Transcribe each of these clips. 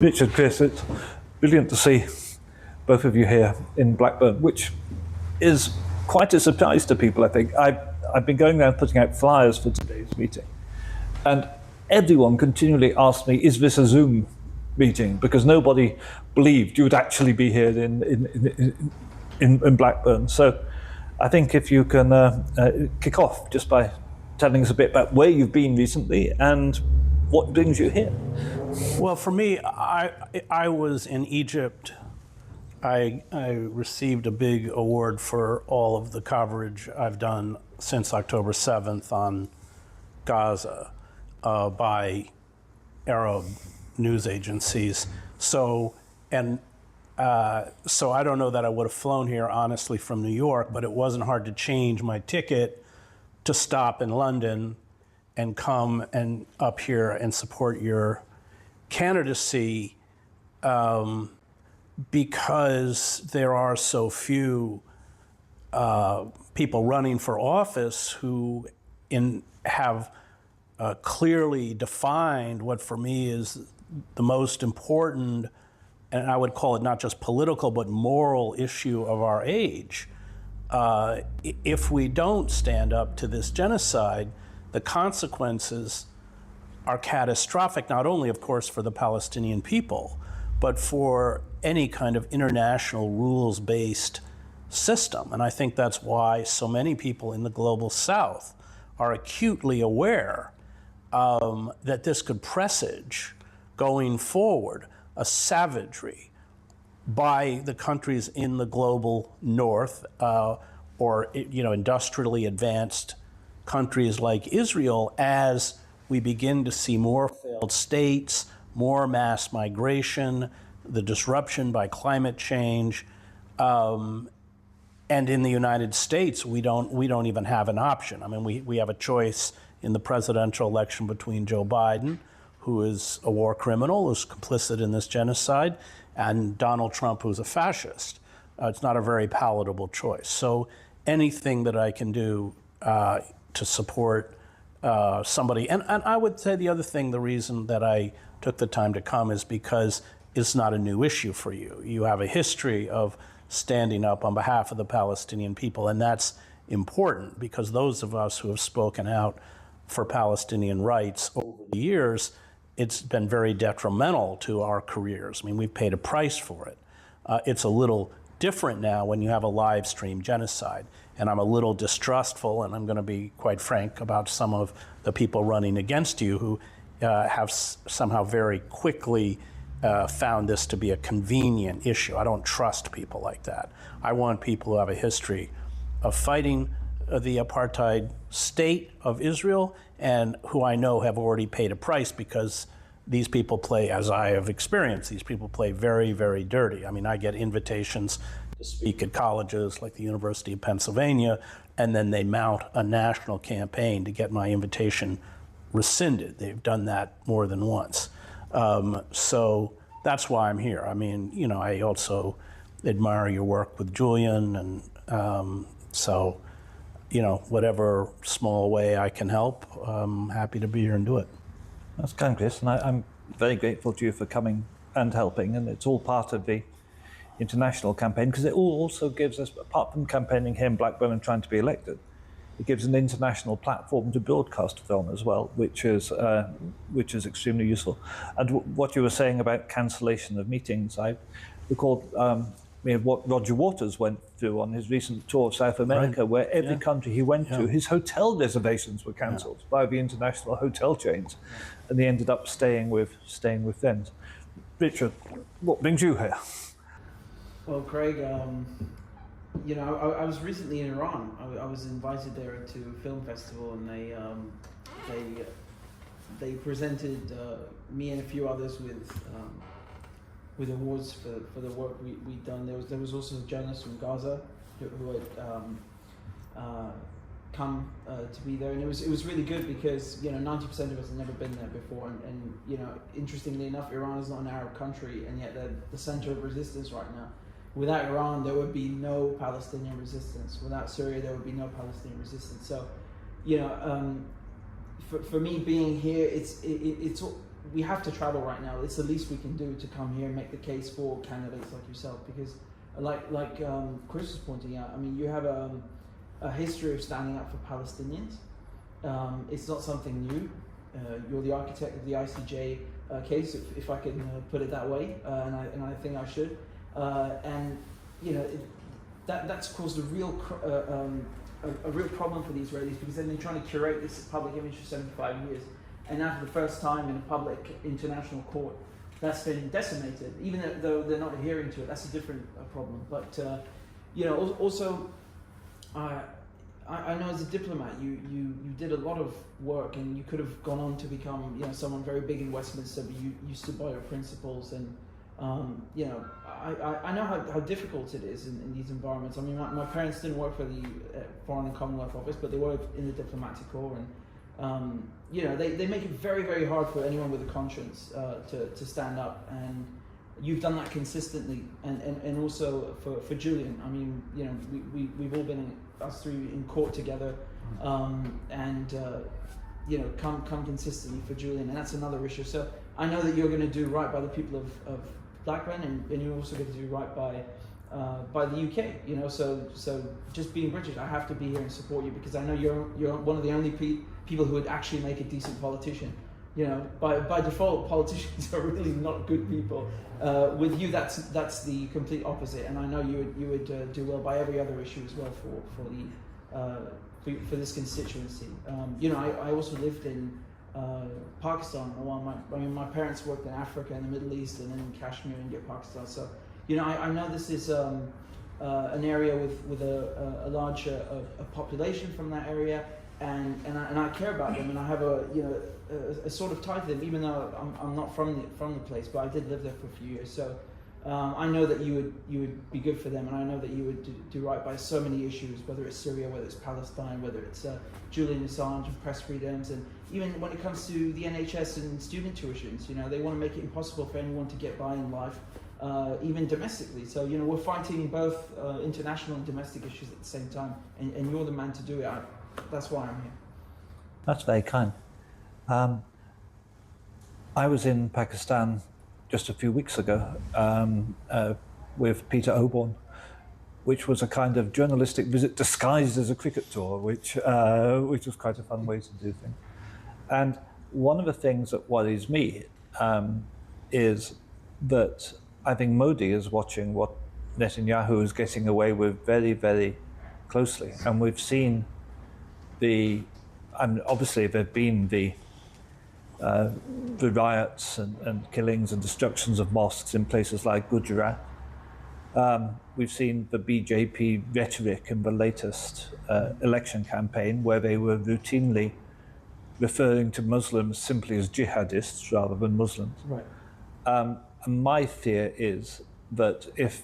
Richard, Chris, it's brilliant to see both of you here in Blackburn, which is quite a surprise to people, I think. I've been going around putting out flyers for today's meeting, and everyone continually asked me, is this a Zoom meeting? Because nobody believed you would actually be here in Blackburn. So I think if you can kick off just by telling us a bit about where you've been recently and what brings you here. Well, for me, I was in Egypt. I received a big award for all of the coverage I've done since October 7th on Gaza by Arab news agencies. So I don't know that I would have flown here, honestly, from New York, but it wasn't hard to change my ticket to stop in London and come and up here and support your candidacy, because there are so few people running for office who have clearly defined what for me is the most important, and I would call it not just political but moral issue of our age. If we don't stand up to this genocide, the consequences are catastrophic, not only, of course, for the Palestinian people, but for any kind of international rules-based system. And I think that's why so many people in the global South are acutely aware that this could presage, going forward, a savagery by the countries in the global North, or industrially advanced countries like Israel, as we begin to see more failed states, more mass migration, the disruption by climate change, and in the United States, we don't even have an option. I mean, we have a choice in the presidential election between Joe Biden, who is a war criminal, who's complicit in this genocide, and Donald Trump, who's a fascist. It's not a very palatable choice. So anything that I can do to support somebody, and I would say the other thing, the reason that I took the time to come is because it's not a new issue for you. You have a history of standing up on behalf of the Palestinian people, and that's important because those of us who have spoken out for Palestinian rights over the years, it's been very detrimental to our careers. I mean, we've paid a price for it. It's a little different now when you have a live stream genocide. And I'm a little distrustful, and I'm going to be quite frank about some of the people running against you who have somehow very quickly found this to be a convenient issue. I don't trust people like that. I want people who have a history of fighting the apartheid state of Israel and who I know have already paid a price, because these people play, as I have experienced, these people play very, very dirty. I mean, I get invitations to speak at colleges like the University of Pennsylvania, and then they mount a national campaign to get my invitation rescinded. They've done that more than once. So that's why I'm here. I mean, I also admire your work with Julian, and so, whatever small way I can help, I'm happy to be here and do it. That's kind, Chris, and I'm very grateful to you for coming and helping, and it's all part of the international campaign, because it also gives us, apart from campaigning here in Blackburn and trying to be elected, it gives an international platform to broadcast film as well, which is extremely useful. And what you were saying about cancellation of meetings, I recalled what Roger Waters went through on his recent tour of South America, right, where every country he went to, his hotel reservations were cancelled by the international hotel chains, and he ended up staying with friends. Richard, what brings you here? Well, Craig, I was recently in Iran. I was invited there to a film festival, and they presented me and a few others with awards for the work we'd done. There was also a journalist from Gaza who had come to be there, and it was really good because 90% of us have never been there before, and interestingly enough, Iran is not an Arab country, and yet they're the center of resistance right now. Without Iran, there would be no Palestinian resistance. Without Syria, there would be no Palestinian resistance. So, for me being here, it's we have to travel right now. It's the least we can do to come here and make the case for candidates like yourself, because like Chris was pointing out, I mean, you have a history of standing up for Palestinians. It's not something new. You're the architect of the ICJ case, if I can put it that way, and I think I should. And you know, that's caused a real problem for the Israelis, because they've been trying to curate this public image for 75 years, and now for the first time in a public international court, that's been decimated. Even though they're not adhering to it, that's a different problem. But you know, also, I know as a diplomat, you did a lot of work, and you could have gone on to become, you know, someone very big in Westminster, but you stood by your principles. And you know, I know how difficult it is in these environments. I mean, my parents didn't work for the Foreign and Commonwealth Office, but they worked in the diplomatic corps, and you know, they make it very, very hard for anyone with a conscience to stand up. And you've done that consistently, and also for Julian. I mean, you know, we've all been, us three, in court together, and you know, come consistently for Julian, and that's another issue. So I know that you're going to do right by the people of Blackburn, and you're also going to do right by the UK. You know, so just being British, I have to be here and support you, because I know you're one of the only people who would actually make a decent politician. You know, by default, politicians are really not good people. With you, that's the complete opposite, and I know you would do well by every other issue as well for this constituency. You know, I also lived in Pakistan a while. My parents worked in Africa and the Middle East, and then in Kashmir, India, Pakistan. So, you know, I know this is an area with a large a population from that area. And I care about them, and I have a sort of tie to them, even though I'm not from the place, but I did live there for a few years. So I know that you would be good for them, and I know that you would do right by so many issues, whether it's Syria, whether it's Palestine, whether it's Julian Assange and press freedoms, and even when it comes to the NHS and student tuitions. You know, they want to make it impossible for anyone to get by in life, even domestically. So, you know, we're fighting both international and domestic issues at the same time, and you're the man to do it. That's why I'm here. That's very kind. I was in Pakistan just a few weeks ago with Peter Oborne, which was a kind of journalistic visit disguised as a cricket tour, which was quite a fun way to do things. And one of the things that worries me is that I think Modi is watching what Netanyahu is getting away with very, very closely. And we've seen and obviously there have been the riots and killings and destructions of mosques in places like Gujarat. We've seen the BJP rhetoric in the latest election campaign, where they were routinely referring to Muslims simply as jihadists rather than Muslims. Right. And my fear is that if,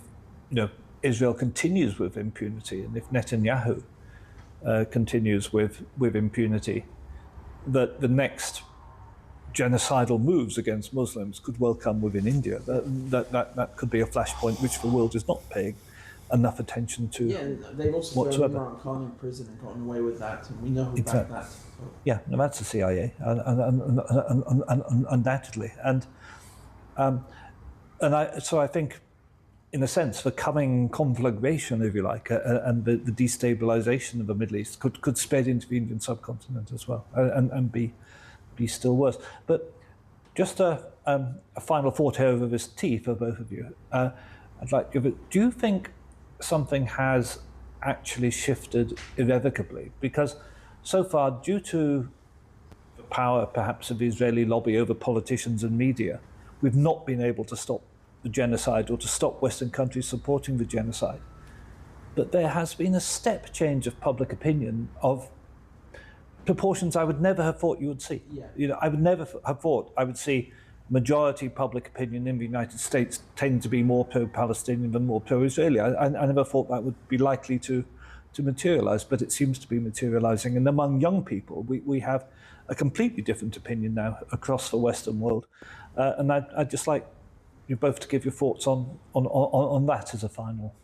you know, Israel continues with impunity, and if Netanyahu continues with impunity, that the next genocidal moves against Muslims could well come within India. That could be a flashpoint which the world is not paying enough attention to. Yeah, and they've also thrown Imran Khan in prison and gotten away with that, and we know who backed that. So. Yeah, no, that's the CIA, undoubtedly. So I think, in a sense, the coming conflagration, if you like, and the destabilization of the Middle East could spread into the Indian subcontinent as well, and be still worse. But just a final thought over this tea for both of you. I'd like to give it. Do you think something has actually shifted irrevocably? Because so far, due to the power perhaps of the Israeli lobby over politicians and media, we've not been able to stop the genocide or to stop Western countries supporting the genocide. But there has been a step change of public opinion of proportions I would never have thought you would see. Yeah. You know, I would never have thought I would see majority public opinion in the United States tend to be more pro-Palestinian than more pro-Israeli. I never thought that would be likely to materialize, but it seems to be materializing. And among young people, we have a completely different opinion now across the Western world. And I'd just like you both to give your thoughts on that as a final.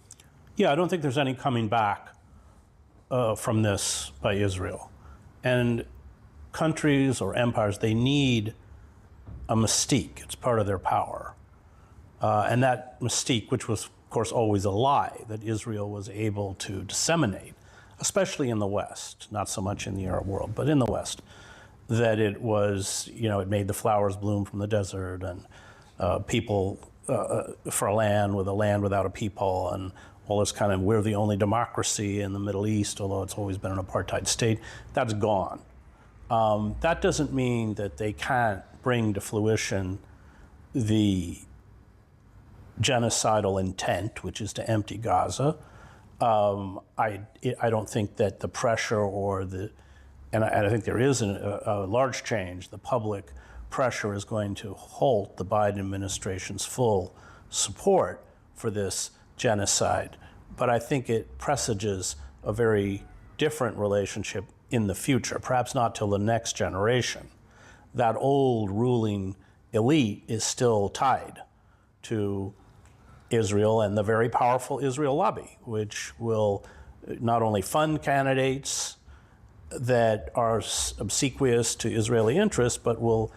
Yeah, I don't think there's any coming back from this by Israel. And countries or empires, they need a mystique. It's part of their power. And that mystique, which was, of course, always a lie that Israel was able to disseminate, especially in the West, not so much in the Arab world, but in the West, that it was, it made the flowers bloom from the desert, and people for a land without a people, and all this kind of, we're the only democracy in the Middle East, although it's always been an apartheid state. That's gone. That doesn't mean that they can't bring to fruition the genocidal intent, which is to empty Gaza. I don't think that the pressure and I think there is a large change. The public pressure is going to halt the Biden administration's full support for this genocide. But I think it presages a very different relationship in the future, perhaps not till the next generation. That old ruling elite is still tied to Israel and the very powerful Israel lobby, which will not only fund candidates that are obsequious to Israeli interests, but will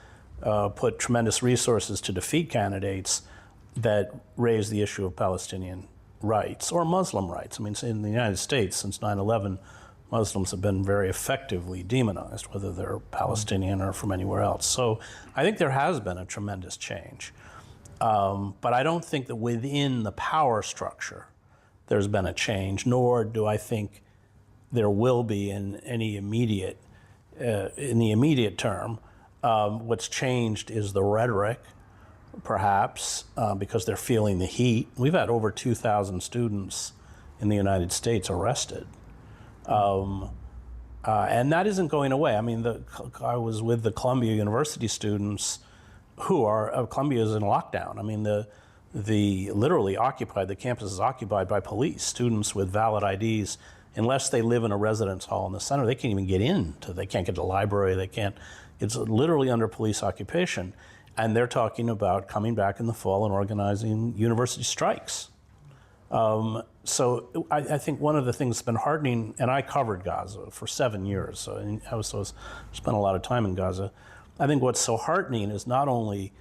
put tremendous resources to defeat candidates that raise the issue of Palestinian rights or Muslim rights. I mean, in the United States, since 9/11, Muslims have been very effectively demonized, whether they're Palestinian or from anywhere else. So I think there has been a tremendous change. But I don't think that within the power structure there's been a change, nor do I think there will be in the immediate term. What's changed is the rhetoric, perhaps, because they're feeling the heat. We've had over 2,000 students in the United States arrested. And that isn't going away. I mean, I was with the Columbia University students who are, Columbia is in lockdown. I mean, the campus is occupied by police. Students with valid IDs, unless they live in a residence hall in the center, they can't even get in. They can't get to the library, it's literally under police occupation. And they're talking about coming back in the fall and organizing university strikes. So I think one of the things that's been heartening, and I covered Gaza for 7 years, so I spent a lot of time in Gaza. I think what's so heartening is not only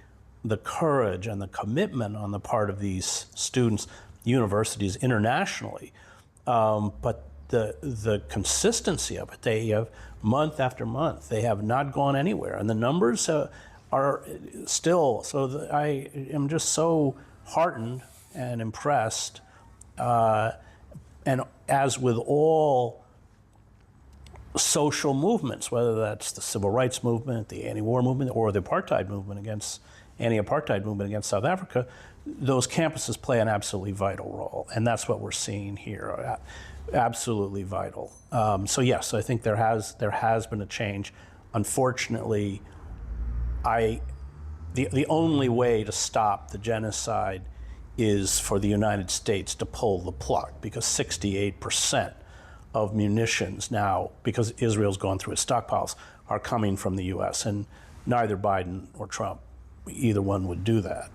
the courage and the commitment on the part of these students, universities internationally, but the consistency of it. They have, month after month, they have not gone anywhere. And the numbers are still, so I am just so heartened and impressed. And as with all social movements, whether that's the civil rights movement, the anti-war movement, or the anti-apartheid movement against South Africa, those campuses play an absolutely vital role. And that's what we're seeing here, absolutely vital. So yes, I think there has been a change. Unfortunately, the only way to stop the genocide is for the United States to pull the plug, because 68% of munitions now, because Israel's gone through its stockpiles, are coming from the U.S., and neither Biden or Trump, either one would do that.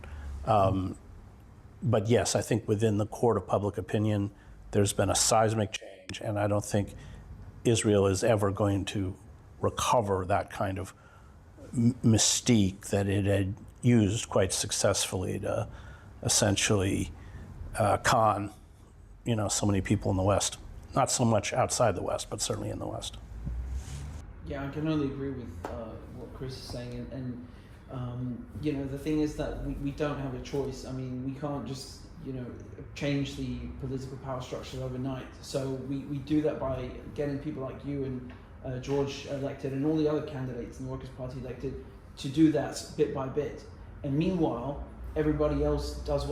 But yes, I think within the court of public opinion, there's been a seismic change, and I don't think Israel is ever going to recover that kind of mystique that it had used quite successfully to essentially con, so many people in the West. Not so much outside the West, but certainly in the West. Yeah, I can only agree with what Chris is saying, and the thing is that we don't have a choice. I mean, we can't just change the political power structure overnight. So we do that by getting people like you and George elected, and all the other candidates in the Workers' Party elected, to do that bit by bit. And meanwhile, everybody else does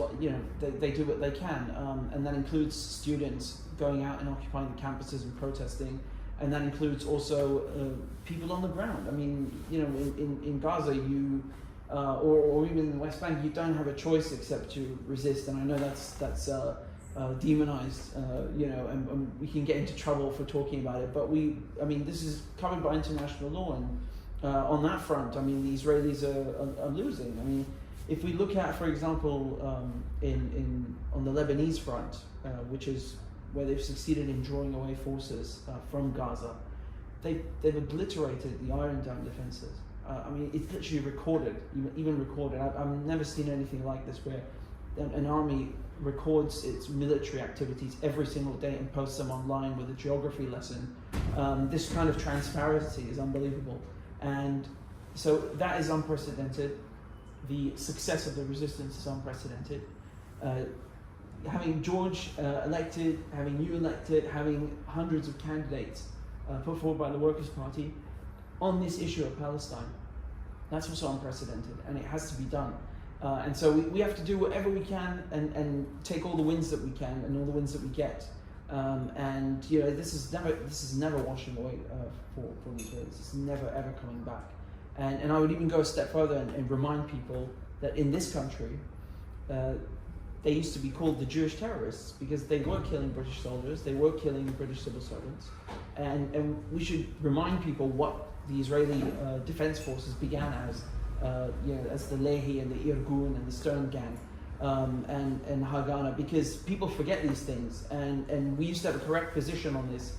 they do what they can, and that includes students going out and occupying the campuses and protesting, and that includes also people on the ground. I mean, in Gaza, or even in the West Bank, you don't have a choice except to resist. And I know that's demonized, and we can get into trouble for talking about it. But this is covered by international law, and on that front, the Israelis are losing. I mean, if we look at, for example, on the Lebanese front, which is where they've succeeded in drawing away forces from Gaza, they've obliterated the Iron Dome defenses. I mean, it's literally recorded, even recorded. I've never seen anything like this where an army records its military activities every single day and posts them online with a geography lesson. This kind of transparency is unbelievable. And so that is unprecedented. The success of the resistance is unprecedented. Having George elected, having you elected, having hundreds of candidates put forward by the Workers' Party on this issue of Palestine, that's also unprecedented, and it has to be done. And so we have to do whatever we can and take all the wins that we can and all the wins that we get. And you know, this is never washing away for the Israelis. It's never ever coming back. And I would even go a step further and remind people that in this country, they used to be called the Jewish terrorists because they were killing British soldiers, they were killing British civil servants, and we should remind people what the Israeli Defense Forces began as, as the Lehi and the Irgun and the Stern Gang, and Haganah, because people forget these things, and we used to have a correct position on this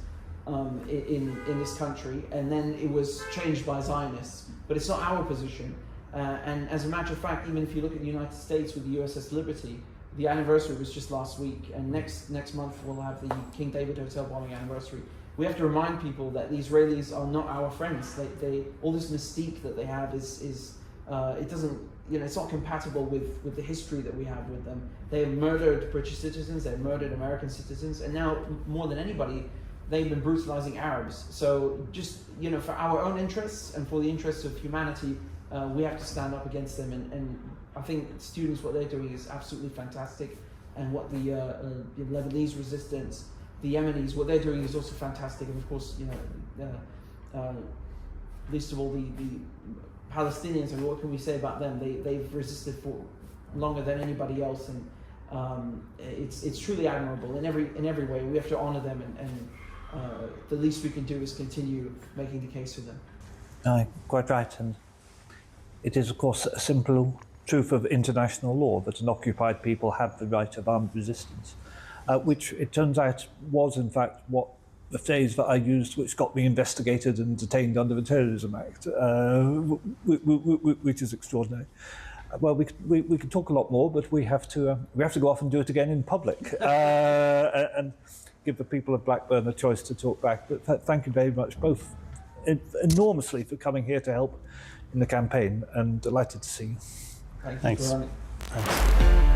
in this country, and then it was changed by Zionists, but it's not our position. And as a matter of fact, even if you look at the United States with the USS Liberty, the anniversary was just last week, and next month we'll have the King David Hotel bombing anniversary. We have to remind people that the Israelis are not our friends. They all this mystique that they have is it doesn't, it's not compatible with the history that we have with them. They have murdered British citizens, they've murdered American citizens, and now more than anybody, they've been brutalizing Arabs. So just, for our own interests and for the interests of humanity, we have to stand up against them. And I think students, what they're doing is absolutely fantastic. And what the Lebanese resistance, the Yemenis, what they're doing is also fantastic. And of course, least of all the Palestinians, and what can we say about them? They've resisted for longer than anybody else, and it's truly admirable in every way. We have to honor them, and the least we can do is continue making the case for them. No, quite right, and it is of course a simple truth of international law that an occupied people have the right of armed resistance, which it turns out was in fact what the phrase that I used, which got me investigated and detained under the Terrorism Act, which is extraordinary. Well, we could talk a lot more, but we have to go off and do it again in public and give the people of Blackburn a choice to talk back. But thank you very much, both enormously, for coming here to help in the campaign, and delighted to see you. Thank you. Thanks. For running. Thanks.